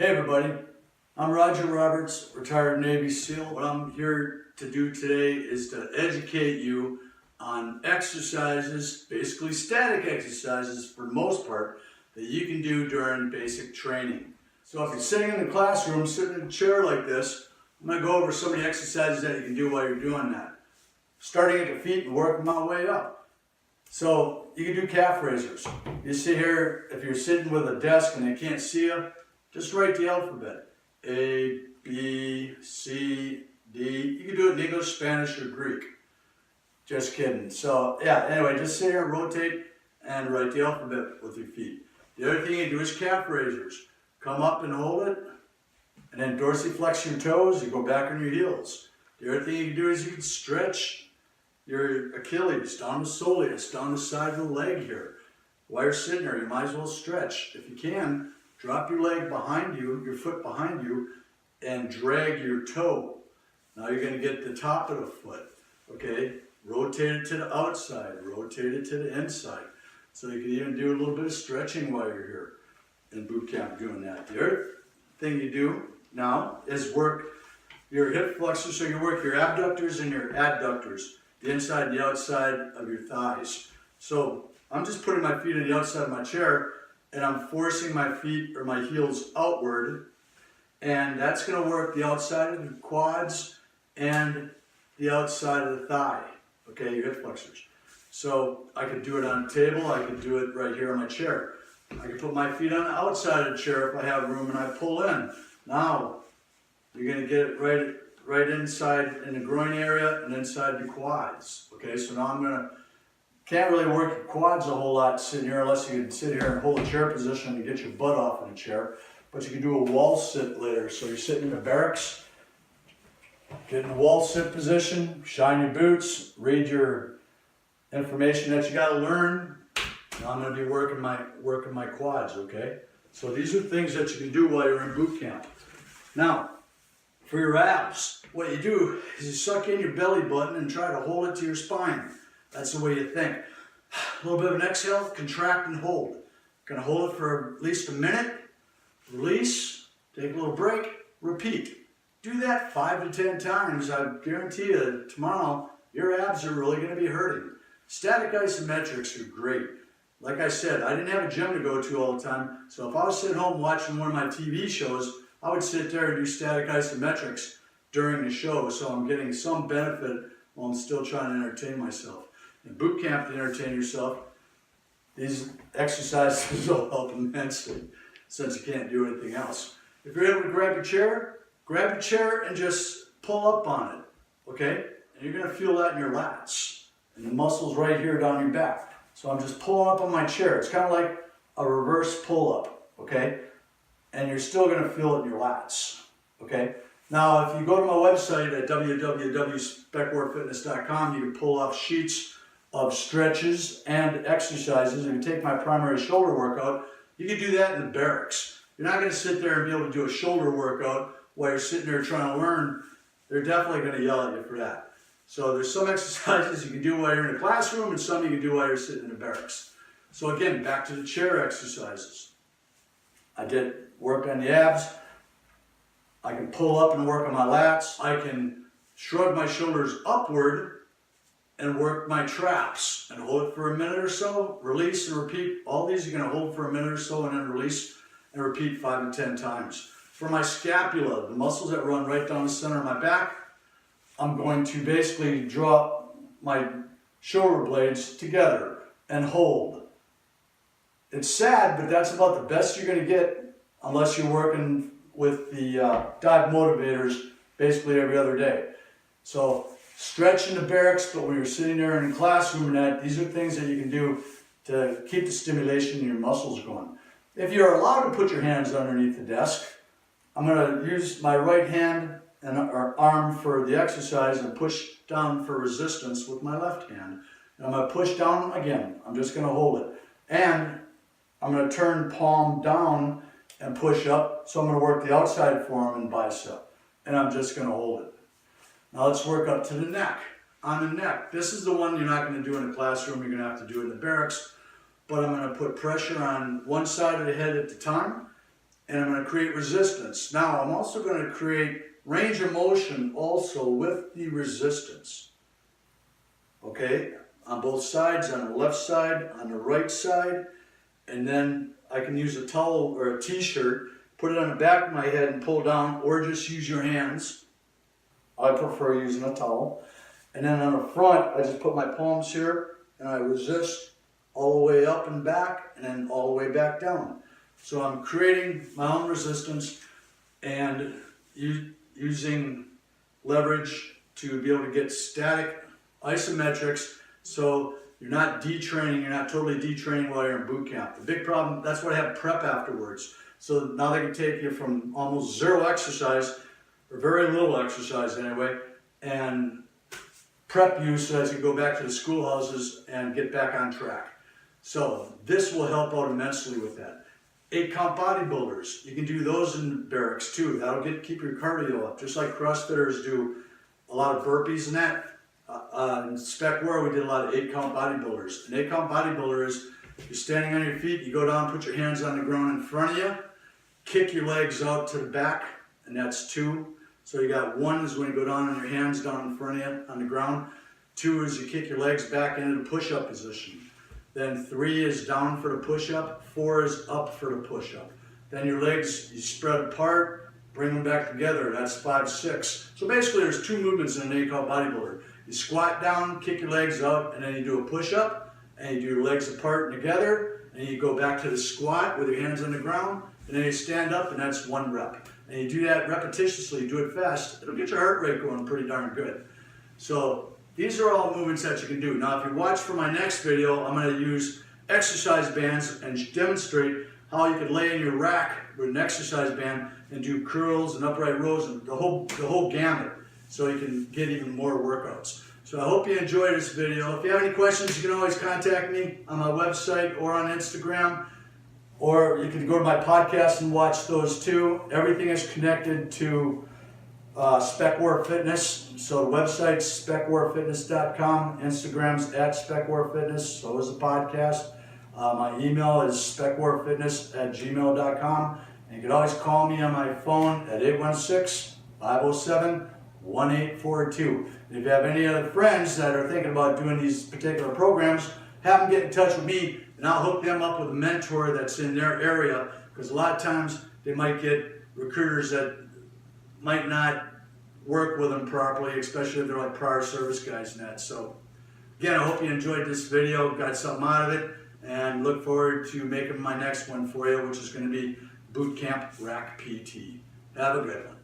Hey everybody, I'm Roger Roberts, retired Navy SEAL. What I'm here to do today is to educate you on exercises, basically static exercises for the most part, that you can do during basic training. So if you're sitting in the classroom, sitting in a chair like this, I'm going to go over some of the exercises that you can do while you're doing that. Starting at the feet and working my way up. So you can do calf raisers. You sit here, if you're sitting with a desk and they can't see you, just write the alphabet. A, B, C, D. You can do it in English, Spanish, or Greek. Just kidding. So yeah, anyway, just sit here and rotate and write the alphabet with your feet. The other thing you do is calf raisers. Come up and hold it, and then dorsiflex your toes, you go back on your heels. The other thing you can do is you can stretch your Achilles down the soleus, down the side of the leg here. While you're sitting there, you might as well stretch. If you can, drop your leg behind you, your foot behind you, and drag your toe. Now you're going to get the top of the foot, okay? Rotate it to the outside, rotate it to the inside. So you can even do a little bit of stretching while you're here in boot camp doing that. The other thing you do now is work your hip flexors, so you work your abductors and your adductors, the inside and the outside of your thighs. So I'm just putting my feet on the outside of my chair, and I'm forcing my feet or my heels outward, and that's going to work the outside of the quads and the outside of the thigh, okay, your hip flexors. So I could do it on a table, I could do it right here on my chair. I could put my feet on the outside of the chair if I have room and I pull in. Now, you're going to get it right inside in the groin area and inside the quads, okay, so now can't really work your quads a whole lot sitting here unless you can sit here and hold a chair position and get your butt off in a chair. But you can do a wall sit later. So you're sitting in the barracks, get in the wall sit position, shine your boots, read your information that you got to learn. Now I'm going to be working my quads, okay? So these are things that you can do while you're in boot camp. Now, for your abs, what you do is you suck in your belly button and try to hold it to your spine. That's the way you think. A little bit of an exhale, contract and hold. Gonna hold it for at least a minute, release, take a little break, repeat. Do that 5 to 10 times. I guarantee you tomorrow your abs are really gonna be hurting. Static isometrics are great. Like I said, I didn't have a gym to go to all the time, so if I was sitting home watching one of my TV shows, I would sit there and do static isometrics during the show, so I'm getting some benefit while I'm still trying to entertain myself. In boot camp, to entertain yourself, these exercises will help immensely since you can't do anything else. If you're able to grab your chair and just pull up on it, okay? And you're gonna feel that in your lats and the muscles right here down your back. So I'm just pulling up on my chair. It's kind of like a reverse pull-up, okay? And you're still gonna feel it in your lats, okay? Now, if you go to my website at www.specwarfitness.com, you can pull off sheets of stretches and exercises. If you take my primary shoulder workout, you can do that in the barracks. You're not going to sit there and be able to do a shoulder workout while you're sitting there trying to learn. They're definitely going to yell at you for that. So there's some exercises you can do while you're in the classroom and some you can do while you're sitting in the barracks. So again, back to the chair exercises. I did work on the abs. I can pull up and work on my lats. I can shrug my shoulders upward and work my traps and hold it for a minute or so, release and repeat. All these you're going to hold for a minute or so and then release and repeat 5 to 10 times. For my scapula, the muscles that run right down the center of my back, I'm going to basically draw my shoulder blades together and hold. It's sad, but that's about the best you're going to get unless you're working with the Dive Motivators basically every other day. So stretch in the barracks, but when you're sitting there in the classroom, these are things that you can do to keep the stimulation in your muscles going. If you're allowed to put your hands underneath the desk, I'm going to use my right hand and arm for the exercise and push down for resistance with my left hand. And I'm going to push down again. I'm just going to hold it. And I'm going to turn palm down and push up. So I'm going to work the outside forearm and bicep. And I'm just going to hold it. Now let's work up to the neck. On the neck, this is the one you're not going to do in the classroom, you're going to have to do in the barracks, but I'm going to put pressure on one side of the head at a time, and I'm going to create resistance. Now I'm also going to create range of motion also with the resistance. Okay, on both sides, on the left side, on the right side, and then I can use a towel or a t-shirt, put it on the back of my head and pull down, or just use your hands. I prefer using a towel. And then on the front, I just put my palms here and I resist all the way up and back and then all the way back down. So I'm creating my own resistance and using leverage to be able to get static isometrics, so you're not detraining, you're not totally detraining while you're in boot camp. The big problem, that's why I have prep afterwards. So now they can take you from almost zero exercise, or very little exercise anyway, and prep you so as you go back to the schoolhouses and get back on track. So this will help out immensely with that. 8-count bodybuilders, you can do those in barracks too. That'll keep your cardio up, just like CrossFitters do a lot of burpees and that. In Spec War, we did a lot of 8-count bodybuilders. An 8-count bodybuilder is you're standing on your feet, you go down, put your hands on the ground in front of you, kick your legs out to the back, and that's 2. So you got 1 is when you go down on your hands down in front of you on the ground. 2 is you kick your legs back into the push-up position. Then 3 is down for the push-up, 4 is up for the push-up. Then your legs, you spread apart, bring them back together, that's 5, 6. So basically there's 2 movements in an 8-count bodybuilder. You squat down, kick your legs out, and then you do a push-up, and you do your legs apart and together, and you go back to the squat with your hands on the ground, and then you stand up, and that's 1 rep. And you do that repetitiously, do it fast, it'll get your heart rate going pretty darn good. So these are all movements that you can do. Now if you watch for my next video, I'm going to use exercise bands and demonstrate how you can lay in your rack with an exercise band and do curls and upright rows and the whole gamut, so you can get even more workouts. So I hope you enjoyed this video. If you have any questions, you can always contact me on my website or on Instagram, or you can go to my podcast and watch those too. Everything is connected to Spec War Fitness. So the website's specwarfitness.com, Instagram's @specwarfitness, so is the podcast. My email is specwarfitness@gmail.com. And you can always call me on my phone at 816-507-1842. And if you have any other friends that are thinking about doing these particular programs, have them get in touch with me and I'll hook them up with a mentor that's in their area, because a lot of times they might get recruiters that might not work with them properly, especially if they're like prior service guys and that. So again, I hope you enjoyed this video, got something out of it, and look forward to making my next one for you, which is going to be Bootcamp Rack PT. Have a good one.